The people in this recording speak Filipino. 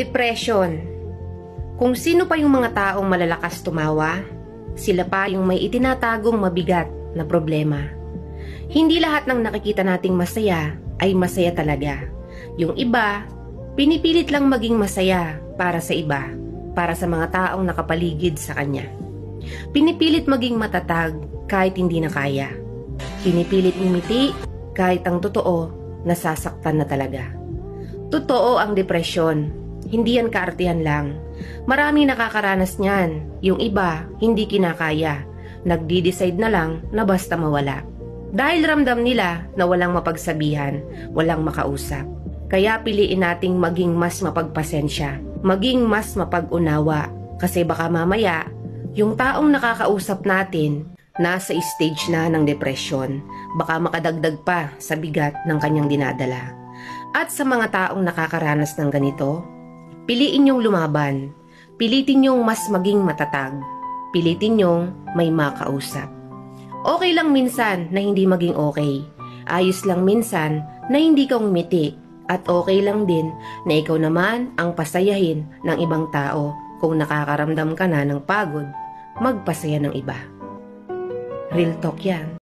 Depression. Kung sino pa yung mga taong malalakas tumawa, sila pa yung may itinatagong mabigat na problema. Hindi lahat ng nakikita nating masaya ay masaya talaga. Yung iba, pinipilit lang maging masaya para sa iba, para sa mga taong nakapaligid sa kanya. Pinipilit maging matatag kahit hindi na kaya. Pinipilit umiti kahit ang totoo nasasaktan na talaga. Totoo ang depresyon. Hindi yan kaartihan lang. Maraming nakakaranas niyan. Yung iba, hindi kinakaya. Nagdi-decide na lang na basta mawala. Dahil ramdam nila na walang mapagsabihan, walang makausap. Kaya piliin nating maging mas mapagpasensya, maging mas mapag-unawa. Kasi baka mamaya, yung taong nakakausap natin, nasa stage na ng depresyon. Baka makadagdag pa sa bigat ng kanyang dinadala. At sa mga taong nakakaranas ng ganito, piliin niyong lumaban. Pilitin niyong mas maging matatag. Pilitin niyong may makausap. Okay lang minsan na hindi maging okay. Ayos lang minsan na hindi ka umiti. At okay lang din na ikaw naman ang pasayahin ng ibang tao. Kung nakakaramdam ka na ng pagod, magpasaya ng iba. Real talk yan.